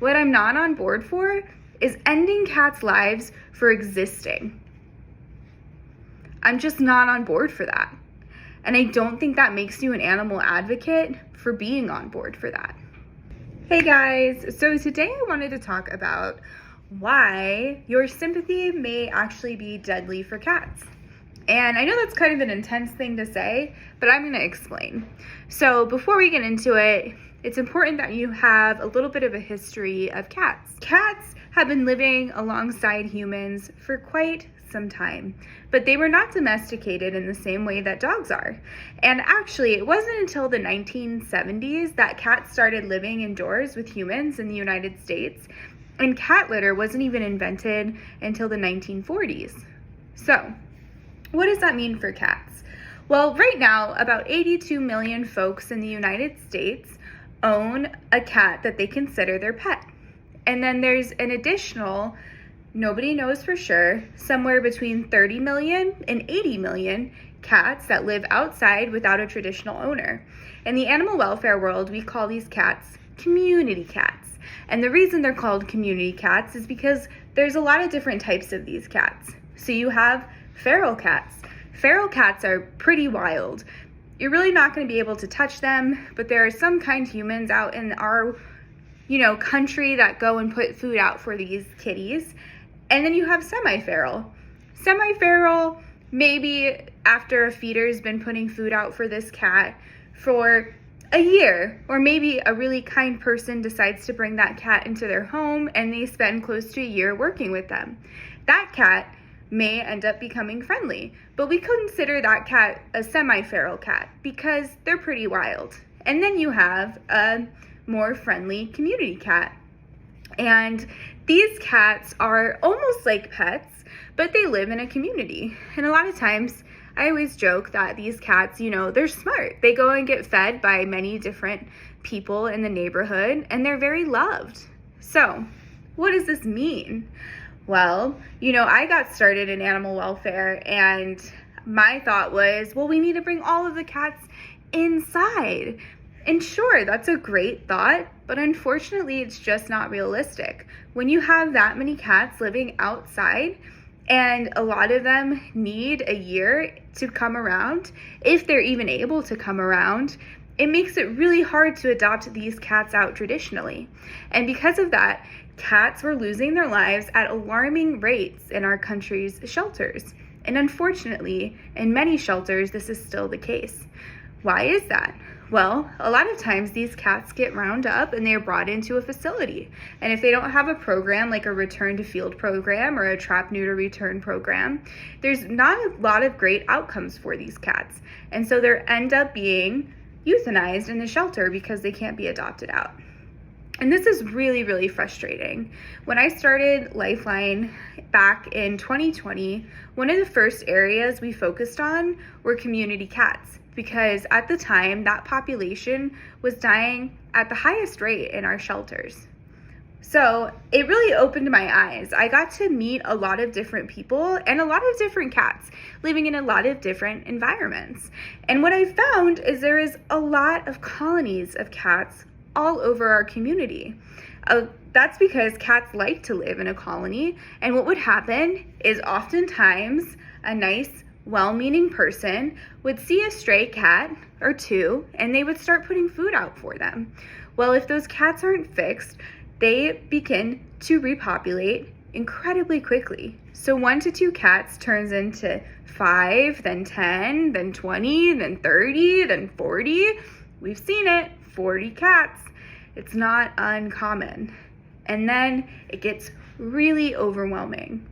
What I'm not on board for is ending cats' lives for existing. I'm just not on board for that. And I don't think that makes you an animal advocate for being on board for that. Hey guys, so today I wanted to talk about why your sympathy may actually be deadly for cats. And I know that's kind of an intense thing to say, but I'm going to explain. So before we get into it, it's important that you have a little bit of a history of cats. Cats have been living alongside humans for quite some time, but they were not domesticated in the same way that dogs are. And actually, it wasn't until the 1970s that cats started living indoors with humans in the United States, and cat litter wasn't even invented until the 1940s. So, what does that mean for cats? Well, right now, about 82 million folks in the United States own a cat that they consider their pet. And then there's an additional, nobody knows for sure, somewhere between 30 million and 80 million cats that live outside without a traditional owner. In the animal welfare world, we call these cats community cats. And the reason they're called community cats is because there's a lot of different types of these cats. So you have feral cats. Feral cats are pretty wild. You're really not going to be able to touch them, but there are some kind humans out in our, country that go and put food out for these kitties. And then you have semi-feral. Semi-feral, maybe after a feeder's been putting food out for this cat for a year, or maybe a really kind person decides to bring that cat into their home and they spend close to a year working with them. That cat may end up becoming friendly, but we consider that cat a semi-feral cat because they're pretty wild. And then you have a more friendly community cat. And these cats are almost like pets, but they live in a community. And a lot of times, I always joke that these cats, they're smart. They go and get fed by many different people in the neighborhood, and they're very loved. So, what does this mean? Well, I got started in animal welfare, and my thought was, well, we need to bring all of the cats inside. And sure, that's a great thought, but unfortunately, it's just not realistic. When you have that many cats living outside, and a lot of them need a year to come around, if they're even able to come around, it makes it really hard to adopt these cats out traditionally. And because of that, cats were losing their lives at alarming rates in our country's shelters. And unfortunately, in many shelters, this is still the case. Why is that? Well, a lot of times these cats get round up and they're brought into a facility. And if they don't have a program like a return to field program or a trap, neuter, return program, there's not a lot of great outcomes for these cats. And so they end up being euthanized in the shelter because they can't be adopted out. And this is really, really frustrating. When I started Lifeline back in 2020, one of the first areas we focused on were community cats, because at the time that population was dying at the highest rate in our shelters. So it really opened my eyes. I got to meet a lot of different people and a lot of different cats living in a lot of different environments. And what I found is there is a lot of colonies of cats all over our community. That's because cats like to live in a colony, and what would happen is oftentimes a nice, well-meaning person would see a stray cat or two, and they would start putting food out for them. Well, if those cats aren't fixed, they begin to repopulate incredibly quickly. So 1 to 2 cats turns into 5, then 10, then 20, then 30, then 40. We've seen it. 40 cats. It's not uncommon. And then it gets really overwhelming.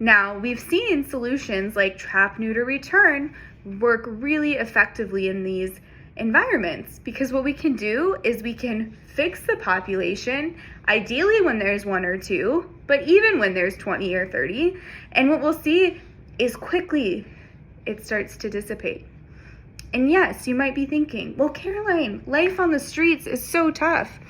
Now, we've seen solutions like trap, neuter, return work really effectively in these environments, because what we can do is we can fix the population, ideally when there's 1 or 2, but even when there's 20 or 30. And what we'll see is quickly it starts to dissipate. And yes, you might be thinking, well, Caroline, life on the streets is so tough.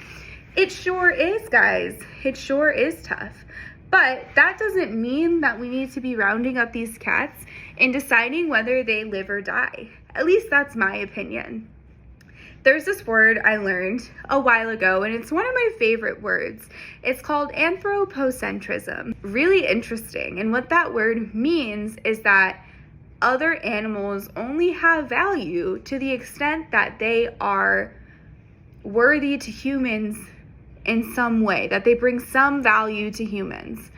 It sure is, guys. It sure is tough. But that doesn't mean that we need to be rounding up these cats and deciding whether they live or die. At least that's my opinion. There's this word I learned a while ago, and it's one of my favorite words. It's called anthropocentrism. Really interesting. And what that word means is that other animals only have value to the extent that they are worthy to humans in some way, that they bring some value to humans.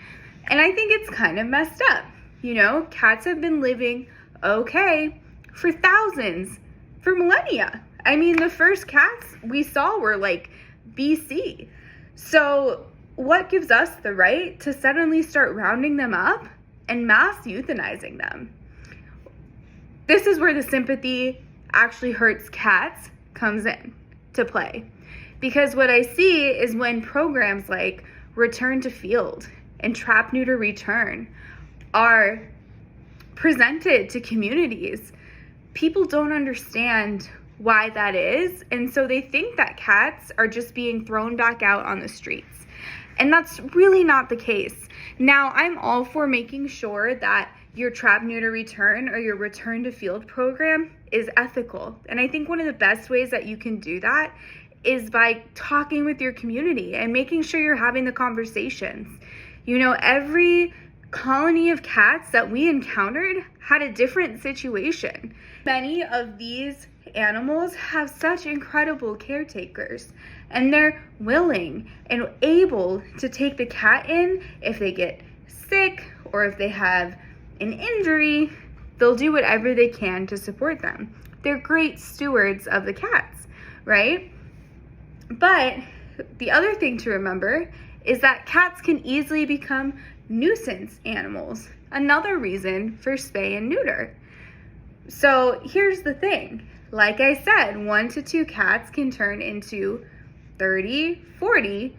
And I think it's kind of messed up. You know, cats have been living okay for thousands, for millennia. I mean, the first cats we saw were like BC. So what gives us the right to suddenly start rounding them up and mass euthanizing them? This is where the sympathy actually hurts cats comes in to play. Because what I see is when programs like Return to Field and Trap, Neuter, Return are presented to communities, people don't understand why that is, and so they think that cats are just being thrown back out on the streets. And that's really not the case. Now, I'm all for making sure that your Trap, Neuter, Return or your Return to Field program is ethical. And I think one of the best ways that you can do that is by talking with your community and making sure you're having the conversations. You know, every colony of cats that we encountered had a different situation. Many of these animals have such incredible caretakers, and they're willing and able to take the cat in if they get sick or if they have an injury. They'll do whatever they can to support them. They're great stewards of the cats, right? But the other thing to remember is that cats can easily become nuisance animals. Another reason for spay and neuter. So here's the thing. Like I said, 1 to 2 cats can turn into 30, 40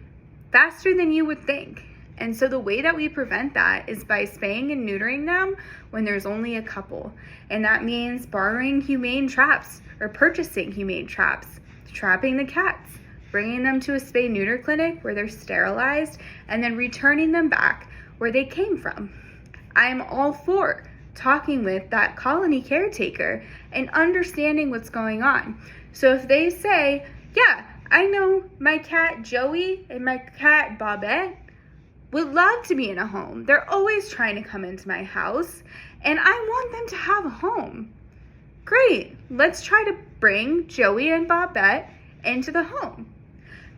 faster than you would think. And so the way that we prevent that is by spaying and neutering them when there's only a couple. And that means borrowing humane traps or purchasing humane traps, trapping the cats, bringing them to a spay-neuter clinic where they're sterilized, and then returning them back where they came from. I'm all for talking with that colony caretaker and understanding what's going on. So if they say, yeah, I know my cat Joey and my cat Bobette would love to be in a home. They're always trying to come into my house, and I want them to have a home. Great, let's try to bring Joey and Bobette into the home.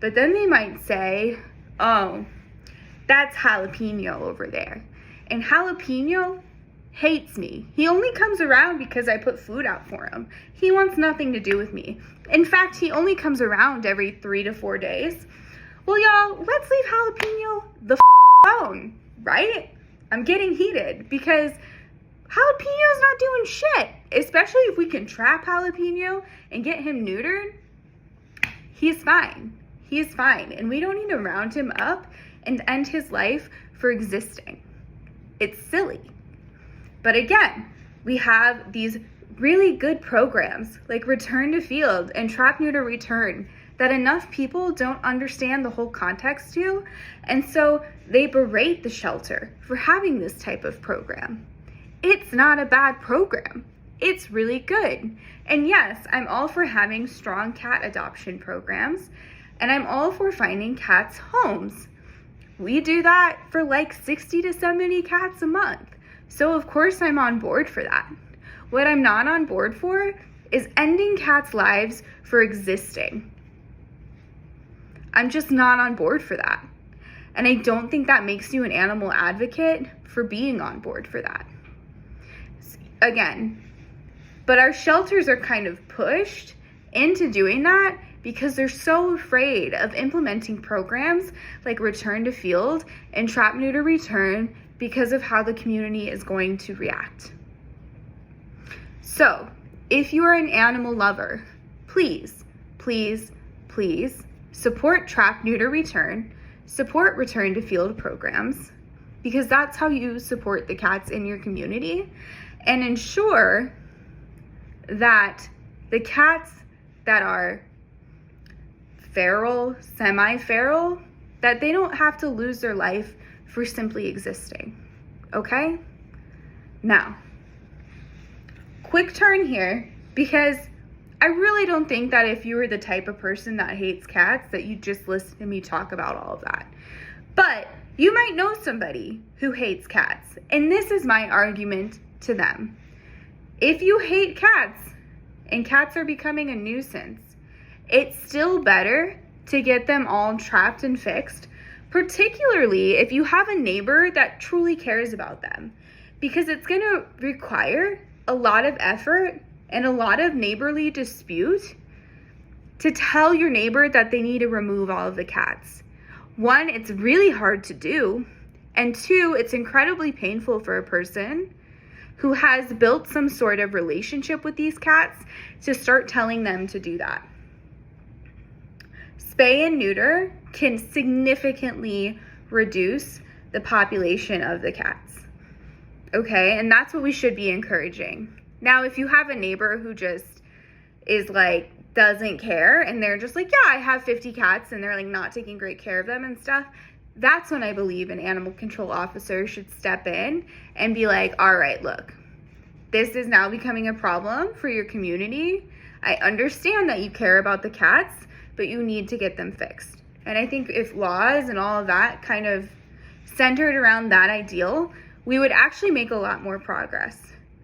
But then they might say, oh, that's Jalapeno over there. And Jalapeno hates me. He only comes around because I put food out for him. He wants nothing to do with me. In fact, he only comes around every 3 to 4 days. Well, y'all, let's leave Jalapeno the alone, right? I'm getting heated because Jalapeno's not doing shit. Especially if we can trap Jalapeno and get him neutered. He's fine. He's fine. And we don't need to round him up and end his life for existing. It's silly. But again, we have these really good programs like Return to Field and Trap, Neuter, Return that enough people don't understand the whole context to, and so they berate the shelter for having this type of program. It's not a bad program. It's really good. And yes, I'm all for having strong cat adoption programs, and I'm all for finding cats homes. We do that for like 60 to 70 cats a month. So of course I'm on board for that. What I'm not on board for is ending cats' lives for existing. I'm just not on board for that. And I don't think that makes you an animal advocate for being on board for that. Again, but our shelters are kind of pushed into doing that because they're so afraid of implementing programs like Return to Field and Trap, Neuter, Return because of how the community is going to react. So, if you are an animal lover, please, please, please support Trap, Neuter, Return, support Return to Field programs, because that's how you support the cats in your community, and ensure that the cats that are feral, semi-feral, that they don't have to lose their life for simply existing, okay? Now, quick turn here, because I really don't think that if you were the type of person that hates cats, that you just listen to me talk about all of that. But you might know somebody who hates cats, and this is my argument to them. If you hate cats and cats are becoming a nuisance, it's still better to get them all trapped and fixed, particularly if you have a neighbor that truly cares about them, because it's going to require a lot of effort and a lot of neighborly dispute to tell your neighbor that they need to remove all of the cats. One, it's really hard to do, and two, it's incredibly painful for a person who has built some sort of relationship with these cats to start telling them to do that. Spay and neuter can significantly reduce the population of the cats. Okay, and that's what we should be encouraging. Now, if you have a neighbor who just is like, doesn't care, and they're just like, yeah, I have 50 cats, and they're like not taking great care of them and stuff, that's when I believe an animal control officer should step in and be like, all right, look, this is now becoming a problem for your community. I understand that you care about the cats, but you need to get them fixed. And I think if laws and all of that kind of centered around that ideal, we would actually make a lot more progress.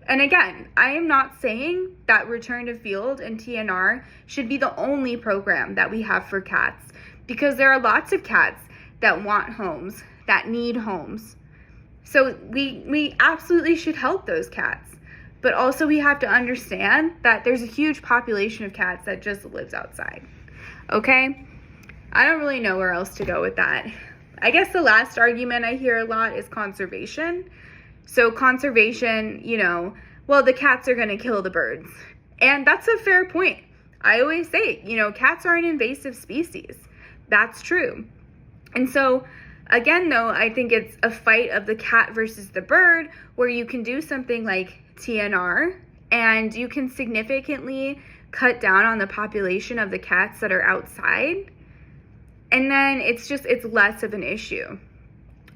And again, I am not saying that Return to Field and TNR should be the only program that we have for cats, because there are lots of cats that want homes, that need homes. So we absolutely should help those cats. But also we have to understand that there's a huge population of cats that just lives outside. Okay? I don't really know where else to go with that. I guess the last argument I hear a lot is conservation. So conservation, well, the cats are going to kill the birds. And that's a fair point. I always say, cats are an invasive species. That's true. And so, again, though, I think it's a fight of the cat versus the bird, where you can do something like TNR, and you can significantly cut down on the population of the cats that are outside. And then it's less of an issue.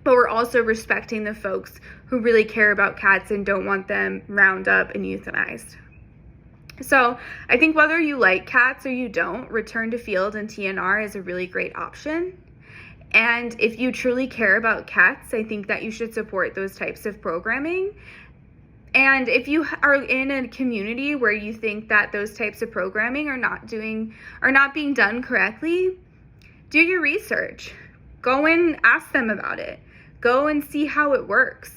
But we're also respecting the folks who really care about cats and don't want them round up and euthanized. So I think whether you like cats or you don't, Return to Field and TNR is a really great option. And if you truly care about cats, I think that you should support those types of programming. And if you are in a community where you think that those types of programming are not being done correctly, do your research. Go and ask them about it. Go and see how it works,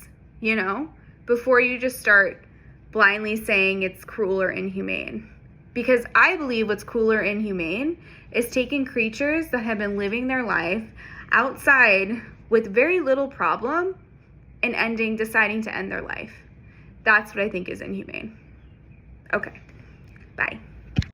before you just start blindly saying it's cruel or inhumane. Because I believe what's cruel or inhumane is taking creatures that have been living their life outside with very little problem and deciding to end their life. That's what I think is inhumane. Okay, bye.